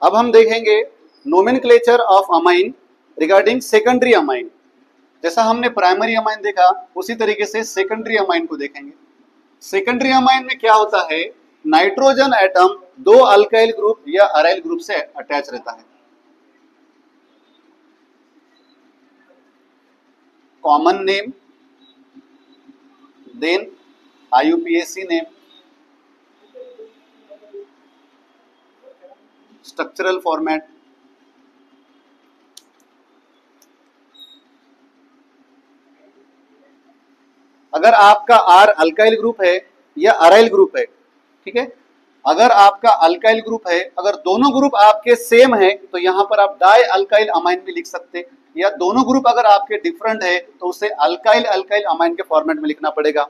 अब हम देखेंगे nomenclature of amine regarding secondary amine. जैसा हमने प्राइमरी अमाइन देखा उसी तरीके से सेकेंडरी अमाइन को देखेंगे। सेकेंडरी अमाइन में क्या होता है, नाइट्रोजन एटम दो अल्काइल ग्रुप या अराइल ग्रुप से अटैच रहता है। Common name, then IUPAC name, structural format, अगर आपका R अल्काइल ग्रुप है या अराइल ग्रुप है, ठीक है, अगर आपका अल्काइल ग्रुप है, अगर दोनों ग्रुप आपके सेम है तो यहां पर आप डाई अल्काइल अमाइन भी लिख सकते, या दोनों ग्रुप अगर आपके डिफरेंट है तो उसे अल्काइल अल्काइल अमाइन के फॉर्मेट में लिखना पड़ेगा।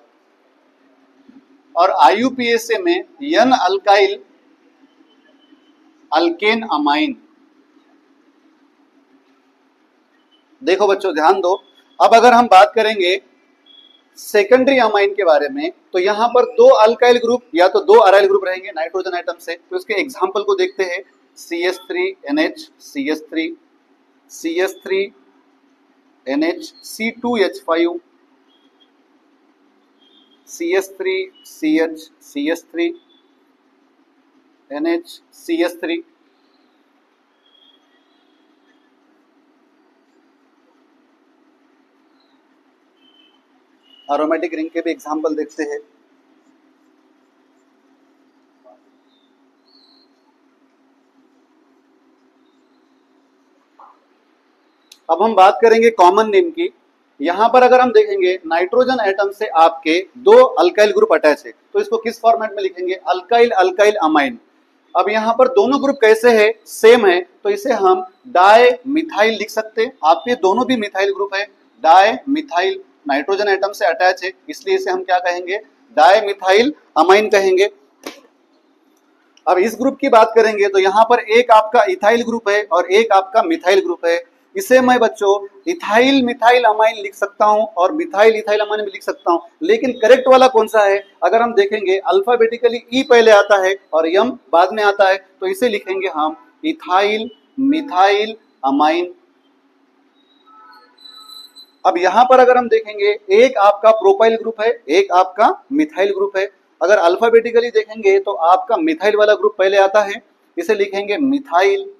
और IUPAC में N अल्काइल अल्केन अमाइन। देखो बच्चों ध्यान दो, अब अगर हम बात करेंगे सेकेंडरी अमाइन के बारे में तो यहां पर दो अल्काइल ग्रुप या तो दो अराइल ग्रुप रहेंगे नाइट्रोजन एटम से। तो इसके एग्जांपल को देखते हैं, CH3NH CH3 CH3NH C2H5 CH3CH CH3NH CH3। Aromatic ring के भी एग्जांपल देखते हैं। अब हम बात करेंगे कॉमन नेम की। यहां पर अगर हम देखेंगे नाइट्रोजन एटम से आपके दो अल्काइल ग्रुप अटैच है तो इसको किस फॉर्मेट में लिखेंगे, अल्काइल अल्काइल अमाइन। अब यहां पर दोनों ग्रुप कैसे है, सेम है, तो इसे हम डाई मिथाइल लिख सकते हैं। आपके दोनों भी मिथाइल ग्रुप है, डाई मिथाइल, नाइट्रोजन एटम से अटैच है, इसलिए इसे हम क्या कहेंगे, डाई मिथाइल अमाइन कहेंगे। अब इस ग्रुप की बात करेंगे तो यहाँ पर एक आपका इथाइल ग्रुप है और एक आपका मिथाइल ग्रुप है। इसे मैं बच्चों इथाइल मिथाइल अमाइन लिख सकता हूं और मिथाइल इथाइल अमाइन भी लिख सकता हूं, लेकिन करेक्ट वाला कौन सा है, अगर हम देखेंगे अल्फाबेटिकली ई पहले आता है और यम बाद में आता है, तो इसे लिखेंगे हम इथाइल मिथाइल अमाइन। अब यहां पर अगर हम देखेंगे एक आपका प्रोपाइल ग्रुप है, एक आपका मिथाइल ग्रुप है। अगर अल्फाबेटिकली देखेंगे तो आपका मिथाइल वाला ग्रुप पहले आता है, इसे लिखेंगे मिथाइल।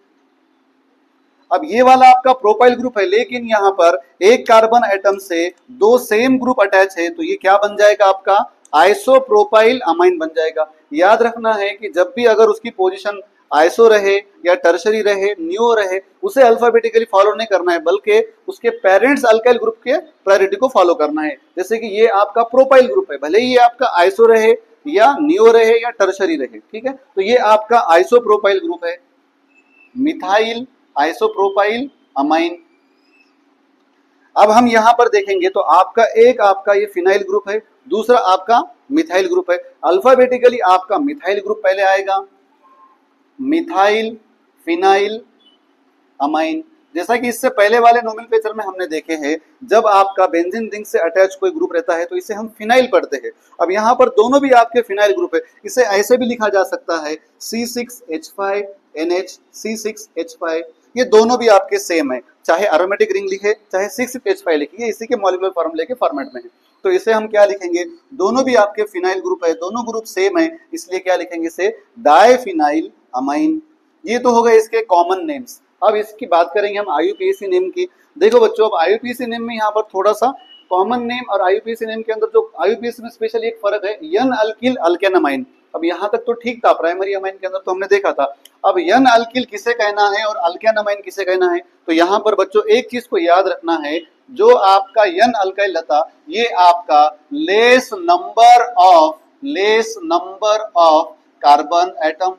अब ये वाला आपका प्रोपाइल ग्रुप है, लेकिन यहां पर एक कार्बन एटम से दो सेम ग्रुप अटैच है, तो ये क्या बन जाएगा, आपका आइसोप्रोपाइल अमाइन बन जाएगा। याद रखना है कि जब भी अगर उसकी पोजीशन आइसो रहे या टर्शरी रहे, न्यू रहे, उसे अल्फाबेटिकली फॉलो नहीं करना है, बल्कि उसके पेरेंट्स अल्काइल ग्रुप के प्रायोरिटी को फॉलो करना है। जैसे कि ये आपका प्रोपाइल ग्रुप है, भले ही ये आपका आइसो रहे या न्यू रहे या टर्शरी रहे, ठीक है, तो ये आपका आइसोप्रोपाइल ग्रुप है, मिथाइल आइसोप्रोपाइल अमाइन। अब हम यहां पर देखेंगे तो आपका एक आपका ये फिनाइल ग्रुप है, दूसरा आपका मिथाइल ग्रुप है। अल्फाबेटिकली आपका मिथाइल ग्रुप पहले आएगा, मिथाइल फिनाइल अमाइन। जैसा कि इससे पहले वाले नोमेनक्लेचर में हमने देखे हैं, जब आपका बेंजीन रिंग से अटैच कोई ग्रुप रहता है तो इसे हम फिनाइल पढ़ते हैं। अब यहाँ पर दोनों भी आपके फिनाइल ग्रुप है, इसे ऐसे भी लिखा जा सकता है C6H5NH C6H5। ये दोनों भी आपके सेम है, चाहे एरोमेटिक रिंग लिखे चाहे 6H5 लिखिए, इसी के मॉलिक्यूलर फॉर्मूले के फॉर्मेट में है। तो इसे हम क्या लिखेंगे, दोनों भी आपके फिनाइल ग्रुप है, दोनों ग्रुप सेम है, इसलिए क्या लिखेंगे, इसे डाइफिनाइल अमाइन। ये तो हो गए इसके कॉमन नेम्स। अब इसकी बात करेंगे हम IUPAC नेम की। देखो बच्चों, अब IUPAC नेम में यहाँ पर थोड़ा सा कॉमन नेम और IUPAC नेम के अंदर जो IUPAC में स्पेशल एक फर्क है, N अल्किल अल्केन अमाइन। अब यहाँ तक तो ठीक था, प्राइमरी अमाइन के अंदर तो हमने देखा था। अब N अल्किल किसे कहना है और अल्केन अमाइन किसे कहना है, तो यहाँ पर बच्चों एक चीज को याद रखना है, जो आपका N अल्काइल था ये आपका less number of carbon atom,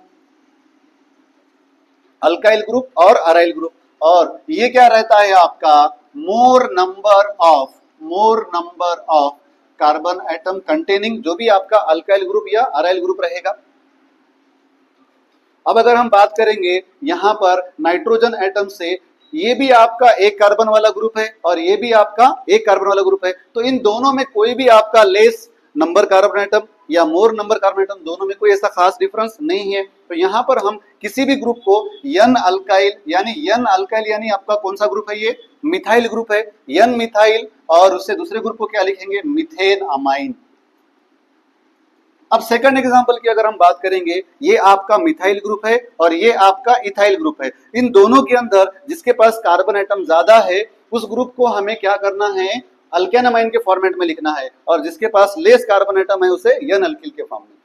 alkyl group और अराइल ग्रुप, और ये क्या रहता है आपका मोर number of carbon atom containing जो भी आपका अल्काइल ग्रुप या अराइल ग्रुप रहेगा। अब अगर हम बात करेंगे यहां पर नाइट्रोजन एटम से, ये भी आपका एक कार्बन वाला ग्रुप है और ये भी आपका एक कार्बन वाला ग्रुप है, तो इन दोनों में कोई भी आपका लेस नंबर कार्बन एटम या मोर नंबर कार्बन एटम, दोनों में कोई ऐसा खास डिफरेंस नहीं है। तो यहाँ पर हम किसी भी ग्रुप को एन अल्काइल यानी आपका कौन सा ग्रुप है, ये मिथाइल ग्रुप है, एन मिथाइल, और उससे दूसरे ग्रुप को क्या लिखेंगे, मीथेन अमाइन। अब सेकंड एग्जांपल की अगर हम बात करेंगे, ये आपका मिथाइल ग्रुप है और ये आपका इथाइल ग्रुप है। इन दोनों के अंदर जिसके पास कार्बन एटम ज्यादा है उस ग्रुप को हमें क्या करना है, अल्केन अमाइन के फॉर्मेट में लिखना है, और जिसके पास लेस कार्बन एटम है उसे एन अल्किल के फॉर्म में।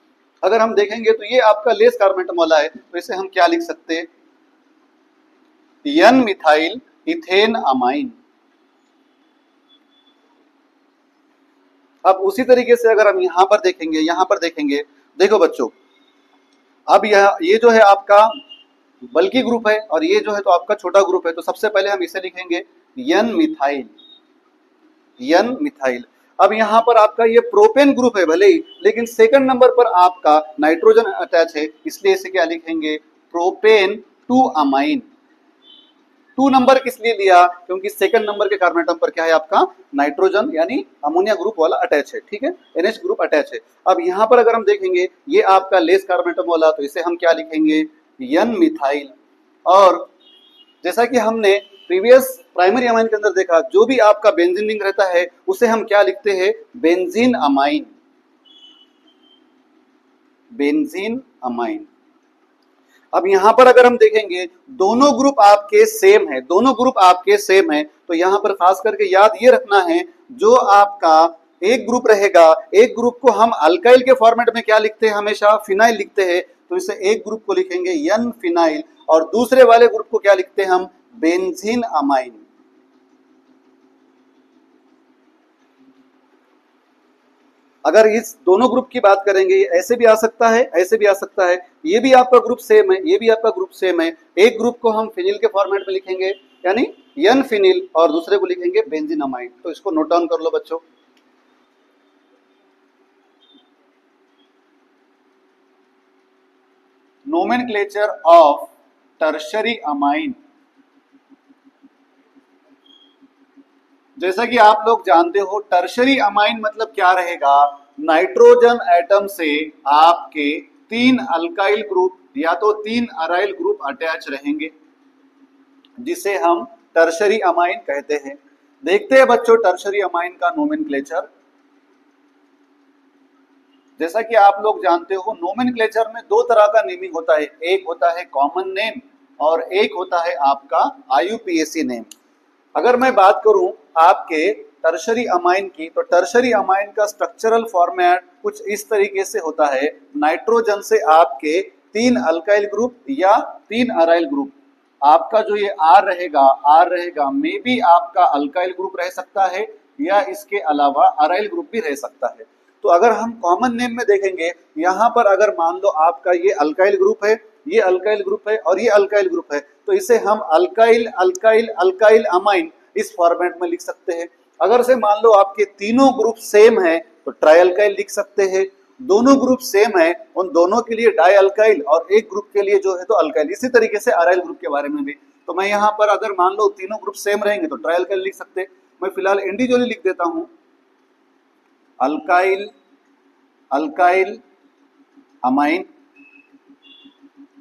अगर हम देखेंगे तो ये आपका लेस कार्बन एटम वाला है, तो इसे हम क्या लिख सकते हैं, एन मिथाइल इथेन अमाइन। अब उसी तरीके से अगर हम यहाँ पर देखेंगे, देखो बच्चों, अब ये जो है आपका बल्कि ग्रुप है और ये जो है तो आपका छोटा ग्रुप है, तो सबसे पहले हम इसे लिखेंगे एन मिथाइल, एन मिथाइल। अब यहाँ पर आपका ये प्रोपेन ग्रुप है भले ही, लेकिन सेकंड नंबर पर आपका नाइट्रोजन अटैच है, इसलिए इसे क्या लिखेंगे, प्रोपेन टू अमाइन। 2 नंबर किस लिए लिया, क्योंकि सेकंड नंबर के कार्बन एटम पर क्या है आपका नाइट्रोजन यानी अमोनिया ग्रुप वाला अटैच है, ठीक है, NH ग्रुप अटैच है। अब यहाँ पर अगर हम देखेंगे ये आपका लेस कार्बन एटम वाला, तो इसे हम क्या लिखेंगे, एन मिथाइल। और जैसा कि हमने प्रीवियस प्राइमरी अमाइन के अंदर देखा, जो भी आपका बेंजीन रिंग रहता है उसे हम क्या लिखते हैं, बेंजीन अमाइन, बेंजीन अमाइन। अब यहाँ पर अगर हम देखेंगे दोनों ग्रुप आपके सेम है, दोनों ग्रुप आपके सेम है, तो यहाँ पर खास करके याद ये रखना है, जो आपका एक ग्रुप रहेगा, एक ग्रुप को हम अल्काइल के फॉर्मेट में क्या लिखते हैं, हमेशा फिनाइल लिखते हैं, तो इसे एक ग्रुप को लिखेंगे एन फिनाइल, और दूसरे वाले ग्रुप को क्या लिखते हैं हम, बेंजीन अमाइन। अगर इस दोनों ग्रुप की बात करेंगे, ऐसे भी आ सकता है, ऐसे भी आ सकता है, ये भी आपका ग्रुप सेम है, ये भी आपका ग्रुप सेम है, एक ग्रुप को हम फिनिल के फॉर्मेट में लिखेंगे यानी एन फिनिल, और दूसरे को लिखेंगे बेंजीन अमाइन। तो इसको नोट डाउन कर लो बच्चों। नोमेनक्लेचर ऑफ टर्शरी अमाइन, जैसा कि आप लोग जानते हो टर्शरी अमाइन मतलब क्या रहेगा, नाइट्रोजन एटम से आपके 3 अल्काइल ग्रुप या तो 3 अराइल ग्रुप अटैच रहेंगे, जिसे हम टर्शरी अमाइन कहते हैं। देखते हैं बच्चों टर्शरी अमाइन का नोमेनक्लेचर। जैसा कि आप लोग जानते हो नोमेनक्लेचर में 2 तरह का नेमिंग होता है, एक होता है कॉमन नेम और एक होता है आपका IUPAC नेम। अगर मैं बात करूं आपके टर्शरी अमाइन की, तो टर्शरी अमाइन का स्ट्रक्चरल फॉर्मेट कुछ इस तरीके से होता है, नाइट्रोजन से आपके 3 अल्काइल ग्रुप या 3 अराइल ग्रुप, आपका जो ये आर रहेगा मे बी आपका अल्काइल ग्रुप रह सकता है या इसके अलावा अराइल ग्रुप भी रह सकता है। तो अगर हम कॉमन नेम में देखेंगे, यहाँ पर अगर मान लो आपका ये अल्काइल ग्रुप है, ये अल्काइल ग्रुप है और ये अल्काइल ग्रुप है, तो इसे हम अल्काइल अल्काइल अल्काइल अमाइन इस फॉर्मेट में लिख सकते हैं। अगर से मान लो आपके तीनों ग्रुप सेम है तो ट्राई अल्काइल लिख सकते हैं, दोनों ग्रुप सेम है उन दोनों के लिए डाई अल्काइल और एक ग्रुप के लिए जो है तो अल्काइल। इसी तरीके से अराइल ग्रुप के बारे में भी, तो मैं यहाँ पर अगर मान लो तीनों ग्रुप सेम रहेंगे तो ट्राई अल्काइल लिख सकते हैं। मैं फिलहाल इंडिविजुअली लिख देता हूँ, अल्काइल अल्काइल अमाइन।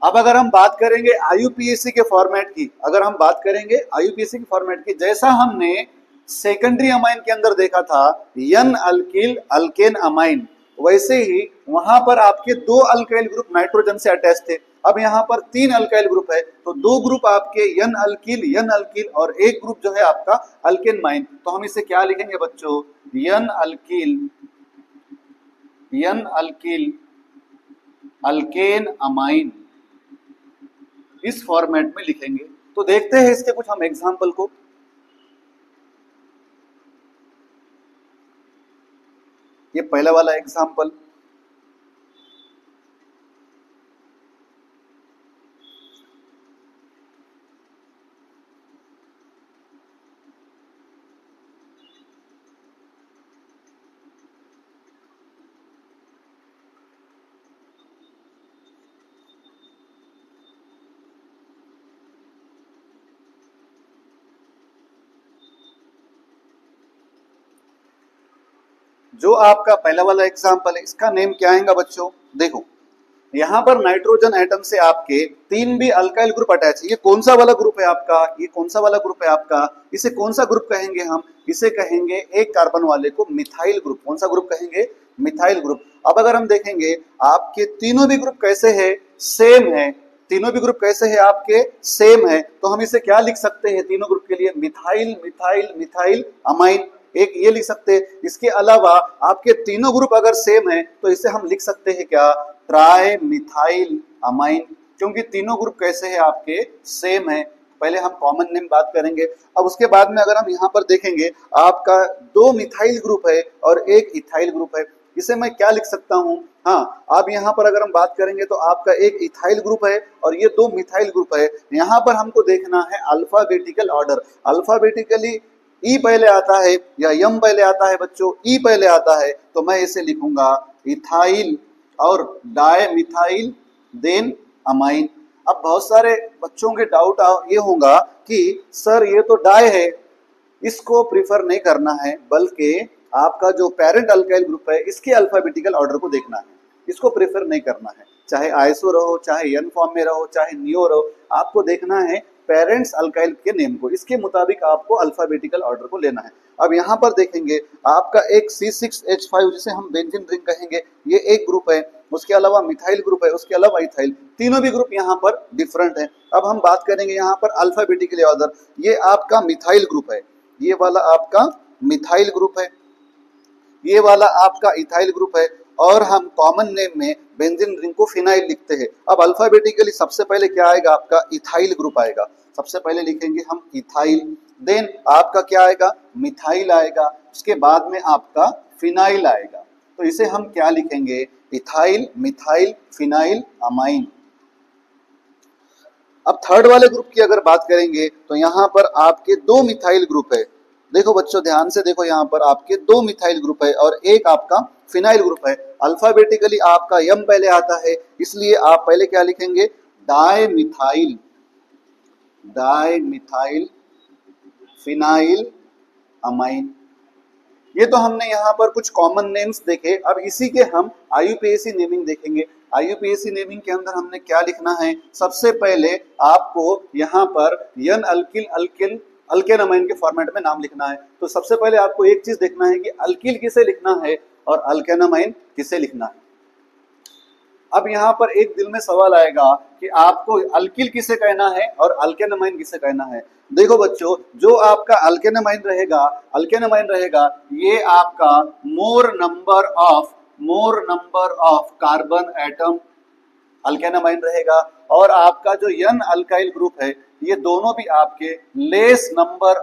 अब अगर हम बात करेंगे IUPAC के फॉर्मेट की, अगर हम बात करेंगे IUPAC के फॉर्मेट की, जैसा हमने सेकेंडरी अमाइन के अंदर देखा था एन अल्किल अल्केन अमाइन, वैसे ही वहां पर आपके 2 अल्काइल ग्रुप नाइट्रोजन से अटैच थे। अब यहाँ पर 3 अल्काइल ग्रुप है, तो 2 ग्रुप आपके एन अल्किल और एक ग्रुप जो है आपका अल्केन माइन। तो हम इसे क्या लिखेंगे बच्चों, एन अल्किल अल्केन अमाइन, इस फॉर्मेट में लिखेंगे। तो देखते हैं इसके कुछ हम एग्जाम्पल को। ये पहला वाला एग्जाम्पल, जो आपका पहला वाला एग्जाम्पल है इसका नेम क्या आएगा बच्चों? देखो यहाँ पर नाइट्रोजन एटम से आपके 3 भी अल्काइल ग्रुप अटैच है। ये कौन सा वाला ग्रुप है आपका? ये कौन सा वाला ग्रुप है आपका? इसे कौन सा ग्रुप कहेंगे हम? इसे कहेंगे एक कार्बन वाले को मिथाइल ग्रुप। कौन सा ग्रुप कहेंगे? Methyl group. अब अगर हम देखेंगे आपके तीनों भी ग्रुप कैसे है? सेम है। तीनों भी ग्रुप कैसे है आपके? सेम है। तो हम इसे क्या लिख सकते हैं तीनों ग्रुप के लिए? मिथाइल मिथाइल मिथाइल अमाइन, एक ये लिख सकते हैं। इसके अलावा आपके तीनों ग्रुप अगर सेम है तो इसे हम लिख सकते हैं क्या? ट्राई मिथाइल अमाइन, क्योंकि तीनों ग्रुप कैसे हैं आपके? सेम है। पहले हम कॉमन नेम बात करेंगे। अब उसके बाद में अगर हम यहाँ पर देखेंगे आपका 2 मिथाइल ग्रुप है और एक इथाइल ग्रुप है। इसे मैं क्या लिख सकता हूँ? हाँ, अब यहाँ पर अगर हम बात करेंगे तो आपका एक इथाइल ग्रुप है और ये 2 मिथाइल ग्रुप है। यहाँ पर हमको देखना है अल्फाबेटिकल ऑर्डर। अल्फाबेटिकली ई पहले आता है या यम पहले आता है बच्चों? ई पहले आता है, तो मैं इसे लिखूंगा इथाइल और डाई मिथाइल देन अमाइन। अब बहुत सारे बच्चों के डाउट ये होगा कि सर ये तो डाई है, इसको प्रीफर नहीं करना है, बल्कि आपका जो पेरेंट अल्काइल ग्रुप है इसके अल्फाबेटिकल ऑर्डर को देखना है, इसको प्रेफर नहीं करना है। चाहे आइसो रहो, चाहे एन फॉर्म में रहो, चाहे नियो रहो, आपको देखना है पेरेंट्स अल्काइल के नेम को, इसके मुताबिक आपको अल्फाबेटिकल ऑर्डर को लेना है। अब यहाँ पर देखेंगे आपका एक C6H5 जिसे हम बेंजीन रिंग कहेंगे, ये एक ग्रुप है। उसके अलावा मिथाइल ग्रुप है, उसके अलावा इथाइल, तीनों भी ग्रुप यहाँ पर डिफरेंट है। अब हम बात करेंगे यहाँ पर अल्फाबेटिकल ऑर्डर। ये आपका मिथाइल ग्रुप है, ये वाला आपका मिथाइल ग्रुप है, ये वाला आपका इथाइल ग्रुप है, और हम कॉमन नेम में बेंजीन रिंग को फिनाइल लिखते हैं। अब अल्फाबेटिकली सबसे पहले क्या आएगा? आपका इथाइल ग्रुप आएगा। सबसे पहले लिखेंगे हम इथाइल, देन आपका क्या आएगा? मिथाइल आएगा, उसके बाद में आपका फिनाइल आएगा। तो इसे हम क्या लिखेंगे? Ethyl methyl phenyl amine. अब थर्ड वाले ग्रुप की अगर बात करेंगे तो यहाँ पर आपके 2 मिथाइल ग्रुप है। देखो बच्चों ध्यान से देखो, यहाँ पर आपके 2 मिथाइल ग्रुप है और एक आपका फिनाइल ग्रुप है। अल्फाबेटिकली आपका यम पहले आता है, इसलिए आप पहले क्या लिखेंगे? Di methyl, di methyl phenyl amine. ये तो हमने यहाँ पर कुछ कॉमन नेम्स देखे। अब इसी के हम IUPAC नेमिंग देखेंगे। IUPAC नेमिंग के अंदर हमने क्या लिखना है? सबसे पहले आपको यहाँ पर यन अल्किल अल्किल अल्केन अमाइन के फॉर्मेट में नाम लिखना है। तो सबसे पहले आपको एक चीज देखना है कि अल्किल किसे लिखना है और अल्केन अमाइन किसे लिखना है। अब यहाँ पर एक दिल में सवाल आएगा कि आपको अल्किल किसे कहना है और अल्केन अमाइन किसे कहना है। देखो बच्चों, जो आपका अल्केन अमाइन रहेगा, ये आपका मोर number of carbon atom alkane amine रहेगा, और आपका जो यन अल्काइल ग्रुप है ये दोनों भी आपके less number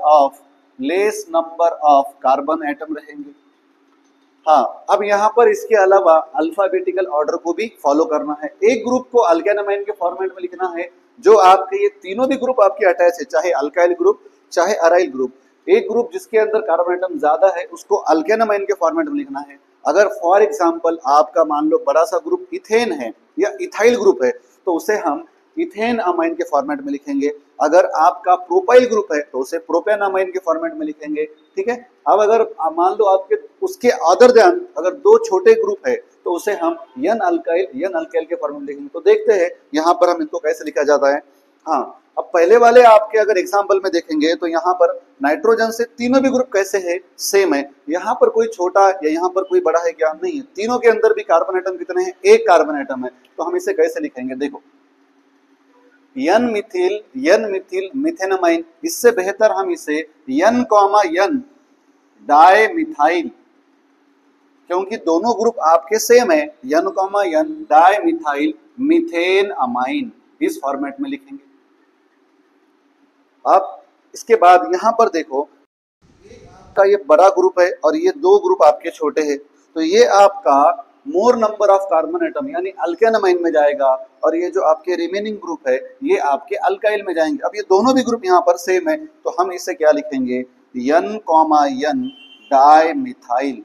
of carbon atom रहेंगे। हाँ, अब यहाँ पर इसके अलावा अल्फाबेटिकल ऑर्डर को भी फॉलो करना है। एक ग्रुप को अल्केन अमाइन के फॉर्मेट में लिखना है, जो आपके ये तीनों भी ग्रुप आपके अटैच है, चाहे अल्काइल ग्रुप चाहे अराइल ग्रुप। एक ग्रुप जिसके अंदर कार्बन एटम ज्यादा है उसको अल्केन अमाइन के फॉर्मेट में लिखना है। अगर फॉर एग्जाम्पल आपका मान लो बड़ा सा ग्रुप इथेन है या इथाइल ग्रुप है तो उसे हम इथेन अमाइन के फॉर्मेट में लिखेंगे। अगर आपका प्रोपाइल ग्रुप है तो उसे प्रोपेन अमाइन के फॉर्मेट में लिखेंगे। ठीक है। अब अगर मान लो आपके उसके अदर देन अगर 2 छोटे ग्रुप है तो उसे हम यन अल्काइल के फॉर्मेट में लिखेंगे। तो देखते हैं यहाँ पर हम इनको कैसे लिखा जाता है। हाँ, अब पहले वाले आपके अगर एग्जाम्पल में देखेंगे तो यहाँ पर नाइट्रोजन से तीनों भी ग्रुप कैसे है? सेम है। यहाँ पर कोई छोटा या यहाँ पर कोई बड़ा है क्या? नहीं है। तीनों के अंदर भी कार्बन एटम कितने हैं? एक कार्बन एटम है। तो हम इसे कैसे लिखेंगे? देखो, यन मिथिल मिथेनमाइन। इससे बेहतर हम इसे यन डाई मिथाइल, क्योंकि दोनों ग्रुप आपके सेम है। यन डाई मिथाइल मिथेन अमाइन, इस फॉर्मेट में लिखेंगे। अब इसके बाद यहाँ पर देखो, आपका ये बड़ा ग्रुप है और ये 2 ग्रुप आपके छोटे हैं, तो ये आपका मोर नंबर ऑफ कार्बन एटम यानी अल्केन अमाइन में जाएगा, और ये जो आपके रिमेनिंग ग्रुप है ये आपके अल्काइल में जाएंगे। अब ये दोनों भी ग्रुप यहाँ पर सेम है, तो हम इसे क्या लिखेंगे? यन डाई मिथाइल।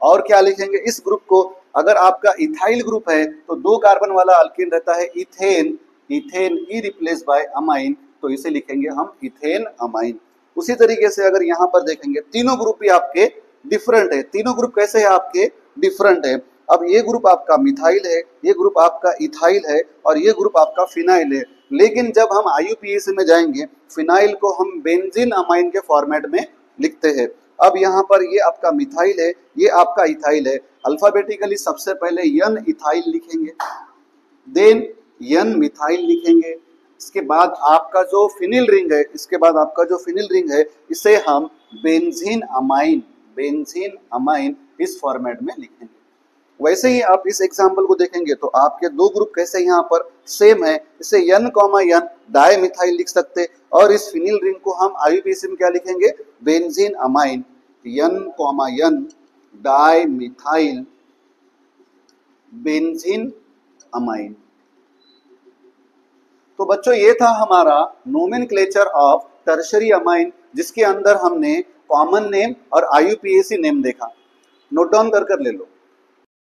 और क्या लिखेंगे इस ग्रुप को? अगर आपका इथाइल ग्रुप है तो 2 कार्बन वाला अल्कीन रहता है ethane E replace by amine, तो इसे लिखेंगे हम इथेन अमाइन। उसी तरीके से अगर यहाँ पर देखेंगे तीनों ग्रुप भी आपके डिफरेंट है, तीनों ग्रुप कैसे है आपके, डिफरेंट है। अब ये ग्रुप आपका मिथाइल है, ये ग्रुप आपका इथाइल है और ये ग्रुप आपका फिनाइल है। लेकिन जब हम IUPAC में जाएंगे, फिनाइल को हम बेंजीन अमाइन के फॉर्मेट में लिखते हैं। अब यहाँ पर ये आपका मिथाइल है, ये आपका इथाइल है। अल्फाबेटिकली सबसे पहले एन इथाइल लिखेंगे, देन एन मिथाइल लिखेंगे। इसके बाद आपका जो फिनिल रिंग है, इसके बाद आपका जो फिनिल रिंग है, इसे हम बेंजीन अमाइन इस फॉर्मेट में लिखेंगे। वैसे ही आप इस एग्जाम्पल को देखेंगे तो आपके दो ग्रुप कैसे यहाँ पर सेम है, इसे एन डाई मिथाइल लिख सकते, और इस फिनिल रिंग को हम IUPAC में क्या लिखेंगे, benzene amine, N dimethyl benzene amine. तो बच्चों ये था हमारा नोमेनक्लेचर ऑफ टर्शरी अमाइन, जिसके अंदर हमने कॉमन नेम और IUPAC नेम देखा। नोट डाउन कर ले लो।